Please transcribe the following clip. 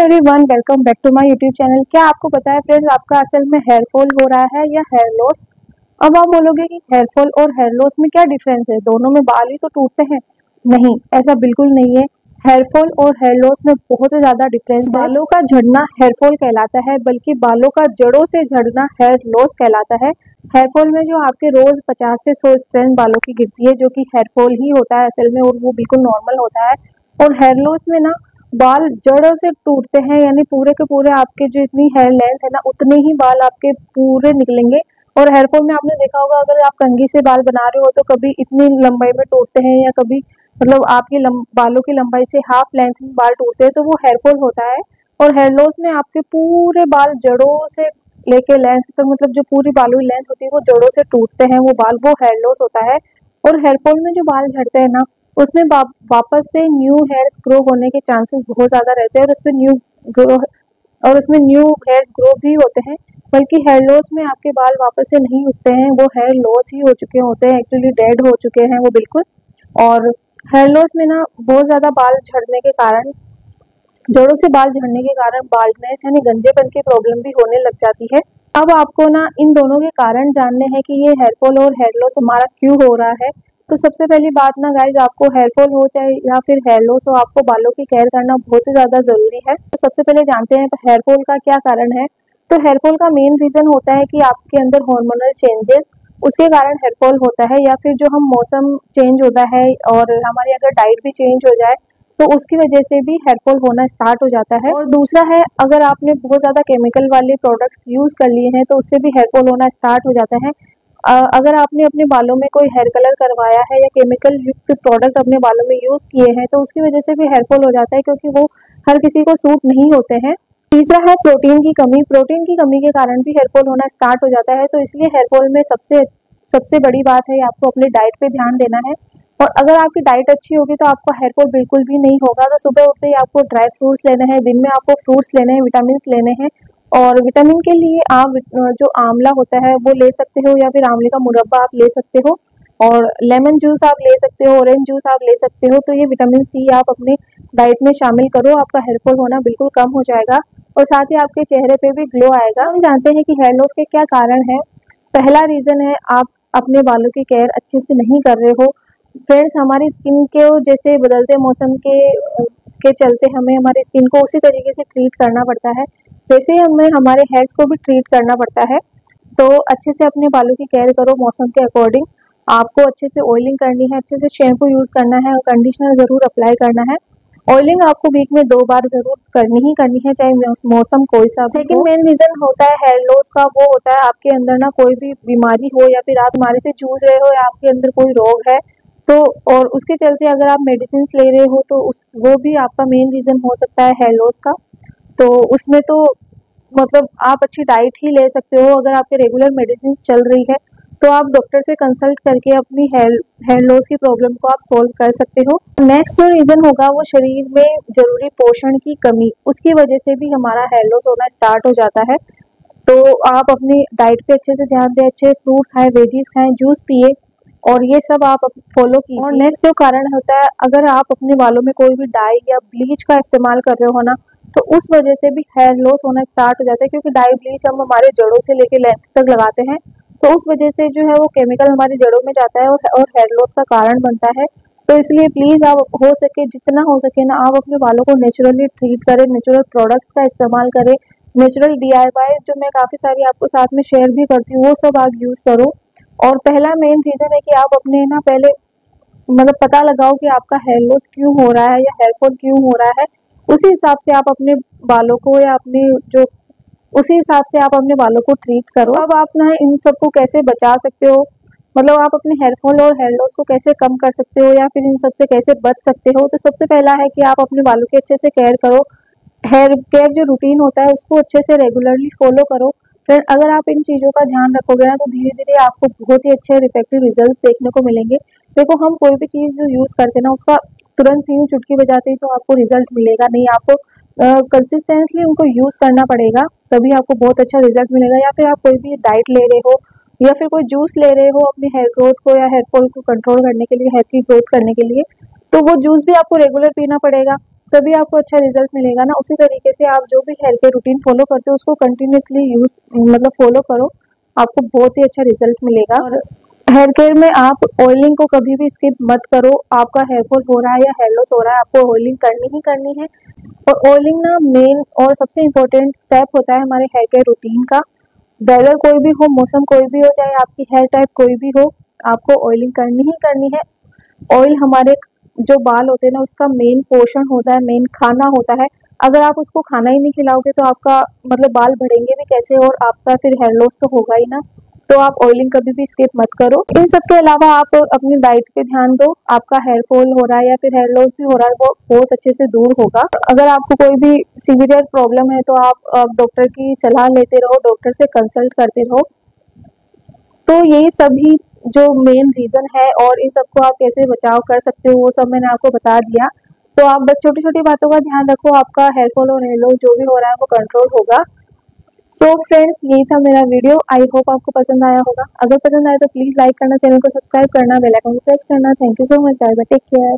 Everyone, welcome back to my YouTube channel. क्या आपको पता है फ्रेंड्स, आपका असल में हेयर फॉल हो रहा है या हेयर लॉस? अब आप बोलोगे कि हेयर फॉल और हेयर लॉस में क्या डिफरेंस है, दोनों में बाल ही तो टूटते हैं। नहीं, ऐसा बिल्कुल नहीं है। हेयर फॉल और हेयर लॉस में बहुत ज्यादा डिफरेंस है। बालों का झड़ना हेयर फॉल कहलाता है, बल्कि बालों का जड़ों से झड़ना हेयर लॉस कहलाता है। हेयर फॉल में जो आपके रोज 50 से 100 स्ट्रैंड बालों की गिरती है, जो कि हेयर फॉल ही होता है असल में, और वो बिल्कुल नॉर्मल होता है। और हेयर लॉस में ना बाल जड़ों से टूटते हैं, यानी पूरे के पूरे आपके जो इतनी हेयर लेंथ है ना, उतने ही बाल आपके पूरे निकलेंगे। और हेयर फॉल में आपने देखा होगा, अगर आप कंघी से बाल बना रहे हो तो कभी इतनी लंबाई में टूटते हैं, या कभी मतलब आपकी बालों की लंबाई से हाफ लेंथ में बाल टूटते हैं, तो वो हेयर फॉल होता है। और हेयर लॉस में आपके पूरे बाल जड़ों से लेके लेंथ तक, मतलब जो पूरी बालों की लेंथ होती है वो जड़ों से टूटते हैं वो बाल, वो हेयर लॉस होता है। और हेयर फॉल में जो बाल झड़ते हैं ना, उसमें वापस से न्यू हेयर्स ग्रो होने के चांसेस बहुत ज्यादा रहते हैं, और उसमें न्यू हेयर्स ग्रो भी होते हैं। बल्कि हेयर लॉस में आपके बाल वापस से नहीं उगते हैं, वो हेयर लॉस ही हो चुके होते हैं, एक्चुअली डेड हो चुके हैं वो बिल्कुल। और हेयर लॉस में ना बहुत ज्यादा बाल झड़ने के कारण, जड़ों से बाल झड़ने के कारण बाल्डनेस यानी गंजेपन की प्रॉब्लम भी होने लग जाती है। अब आपको ना इन दोनों के कारण जानने हैं कि ये हेयर फॉल और हेयर लॉस हमारा क्यों हो रहा है। तो सबसे पहली बात ना गाइज, आपको हेयर फॉल हो चाहे या फिर हेयर लॉस हो, आपको बालों की केयर करना बहुत ही ज्यादा जरूरी है। तो सबसे पहले जानते हैं हेयर फॉल का क्या कारण है। तो हेयर फॉल का मेन रीजन होता है कि आपके अंदर हार्मोनल चेंजेस, उसके कारण हेयर फॉल होता है। या फिर जो हम मौसम चेंज होता है और हमारी अगर डाइट भी चेंज हो जाए, तो उसकी वजह से भी हेयर फॉल होना स्टार्ट हो जाता है। और दूसरा है, अगर आपने बहुत ज्यादा केमिकल वाले प्रोडक्ट्स यूज कर लिए हैं, तो उससे भी हेयर फॉल होना स्टार्ट हो जाता है। अगर आपने अपने बालों में कोई हेयर कलर करवाया है या केमिकल युक्त प्रोडक्ट अपने बालों में यूज किए हैं, तो उसकी वजह से भी हेयर फॉल हो जाता है, क्योंकि वो हर किसी को सूट नहीं होते हैं। तीसरा है प्रोटीन की कमी। प्रोटीन की कमी के कारण भी हेयर फॉल होना स्टार्ट हो जाता है। तो इसलिए हेयर फॉल में सबसे बड़ी बात है, आपको अपने डाइट पे ध्यान देना है। और अगर आपकी डाइट अच्छी होगी तो आपका हेयर फॉल बिल्कुल भी नहीं होगा। तो सुबह उठते ही आपको ड्राई फ्रूट्स लेने हैं, दिन में आपको फ्रूट्स लेने हैं, विटामिन लेने हैं। और विटामिन के लिए आप जो आंवला होता है वो ले सकते हो, या फिर आंवले का मुरब्बा आप ले सकते हो, और लेमन जूस आप ले सकते हो, ऑरेंज जूस आप ले सकते हो। तो ये विटामिन सी आप अपने डाइट में शामिल करो, आपका हेयर फॉल होना बिल्कुल कम हो जाएगा, और साथ ही आपके चेहरे पे भी ग्लो आएगा। हम जानते हैं कि हेयर लॉस के क्या कारण है। पहला रीजन है, आप अपने बालों की केयर अच्छे से नहीं कर रहे हो। फ्रेंड्स, हमारी स्किन के जैसे बदलते मौसम के चलते हमें हमारी स्किन को उसी तरीके से ट्रीट करना पड़ता है, वैसे ही हमें हमारे हेयर्स को भी ट्रीट करना पड़ता है। तो अच्छे से अपने बालों की केयर करो मौसम के अकॉर्डिंग। आपको अच्छे से ऑयलिंग करनी है, अच्छे से शैम्पू यूज करना है, और कंडीशनर जरूर अप्लाई करना है। ऑयलिंग आपको वीक में 2 बार जरूर करनी ही करनी है, चाहे मौसम कोई सा भी। सेकंड मेन रीजन होता है हेयर लॉस का, वो होता है आपके अंदर ना कोई भी बीमारी हो, या फिर आप बीमारी से जूझ रहे हो, या आपके अंदर कोई रोग है, तो और उसके चलते अगर आप मेडिसिन ले रहे हो, तो वो भी आपका मेन रीजन हो सकता है हेयर लॉस का। तो उसमें तो मतलब आप अच्छी डाइट ही ले सकते हो। अगर आपके रेगुलर मेडिसिन चल रही है, तो आप डॉक्टर से कंसल्ट करके अपनी हेयर लॉस की प्रॉब्लम को आप सोल्व कर सकते हो। नेक्स्ट जो रीजन होगा, वो शरीर में जरूरी पोषण की कमी, उसकी वजह से भी हमारा हेयर लॉस होना स्टार्ट हो जाता है। तो आप अपनी डाइट पे अच्छे से ध्यान दें, अच्छे फ्रूट खाएं, वेजीज खाएं, जूस पिए, और ये सब आप फॉलो कीजिए। और नेक्स्ट जो कारण होता है, अगर आप अपने बालों में कोई भी डाई या ब्लीच का इस्तेमाल कर रहे हो ना, तो उस वजह से भी हेयर लॉस होना स्टार्ट हो जाता है, क्योंकि डाई ब्लीच हम हमारे जड़ों से लेके लेंथ तक लगाते हैं, तो उस वजह से जो है वो केमिकल हमारी जड़ों में जाता है, और हेयर लॉस का कारण बनता है। तो इसलिए प्लीज आप हो सके, जितना हो सके ना, आप अपने बालों को नेचुरली ट्रीट करें, नेचुरल प्रोडक्ट्स का इस्तेमाल करें, नेचुरल DIY जो मैं काफी सारी आपको साथ में शेयर भी करती हूँ, वो सब आप यूज करो। और पहला मेन रीजन है कि आप अपने ना पहले मतलब पता लगाओ कि आपका हेयर लॉस क्यों हो रहा है या हेयर फॉल क्यों हो रहा है। उसी हिसाब से आप अपने बालों को या अपने जो उसी हिसाब से आप अपने बालों को ट्रीट करो। अब आप ना इन सबको कैसे बचा सकते हो, मतलब आप अपने हेयर फॉल और हेयर लॉस को कैसे कम कर सकते हो, या फिर इन सब से कैसे बच सकते हो। तो सबसे पहला है कि आप अपने बालों की अच्छे से केयर करो। हेयर केयर जो रूटीन होता है, उसको अच्छे से रेगुलरली फॉलो करो। फिर अगर आप इन चीज़ों का ध्यान रखोगे ना, तो धीरे धीरे आपको बहुत ही अच्छे और इफेक्टिव रिजल्ट्स देखने को मिलेंगे। देखो, हम कोई भी चीज़ यूज़ करते हैं ना, उसका तुरंत यूँ चुटकी बजाते ही तो आपको रिजल्ट मिलेगा नहीं। आपको कंसिस्टेंटली उनको यूज़ करना पड़ेगा, तभी आपको बहुत अच्छा रिजल्ट मिलेगा। या फिर आप कोई भी डाइट ले रहे हो, या फिर कोई जूस ले रहे हो अपने हेयर ग्रोथ को या हेयर फॉल को कंट्रोल करने के लिए, हेयर की ग्रोथ करने के लिए, तो वो जूस भी आपको रेगुलर पीना पड़ेगा। तभी आपको अच्छा रिजल्ट मिलेगा ना। उसी तरीके से आप जो भी हेयर केयर रूटीन फॉलो करते हो उसको कंटिन्यूसली यूज मतलब फॉलो करो, आपको बहुत ही अच्छा रिजल्ट मिलेगा। और हेयर केयर में आप ऑयलिंग को कभी भी स्किप मत करो। आपका हेयर फॉल हो रहा है या हेयर लॉस हो रहा है, आपको ऑयलिंग करनी ही करनी है। और ऑयलिंग ना मेन और सबसे इम्पोर्टेंट स्टेप होता है हमारे हेयर केयर रूटीन का। वेदर कोई भी हो, मौसम कोई भी हो, चाहे आपकी हेयर टाइप कोई भी हो, आपको ऑयलिंग करनी ही करनी है। ऑयल हमारे जो बाल होते हैं ना उसका मेन पोर्शन होता है, मेन खाना होता है। अगर आप उसको खाना ही नहीं खिलाओगे तो आपका मतलब बाल बढ़ेंगे भी कैसे और आपका फिर हेयर लॉस तो होगा ही ना। तो आप ऑयलिंग कभी भी स्किप मत करो। इन सब के अलावा आप अपनी डाइट पे ध्यान दो। आपका हेयर फॉल हो रहा है या फिर हेयर लॉस भी हो रहा है वो बहुत अच्छे से दूर होगा। अगर आपको कोई भी सीवियर प्रॉब्लम है तो आप डॉक्टर की सलाह लेते रहो, डॉक्टर से कंसल्ट करते रहो। तो यही सभी जो मेन रीजन है और इन सबको आप कैसे बचाव कर सकते हो वो सब मैंने आपको बता दिया। तो आप बस छोटी छोटी बातों का ध्यान रखो, आपका हेयर फॉल और हेयर लॉस जो भी हो रहा है वो कंट्रोल होगा। सो फ्रेंड्स, यही था मेरा वीडियो। आई होप आपको पसंद आया होगा। अगर पसंद आया तो प्लीज लाइक करना, चैनल को सब्सक्राइब करना, बेल आइकन को प्रेस करना। Thank you so much, bye bye, take care.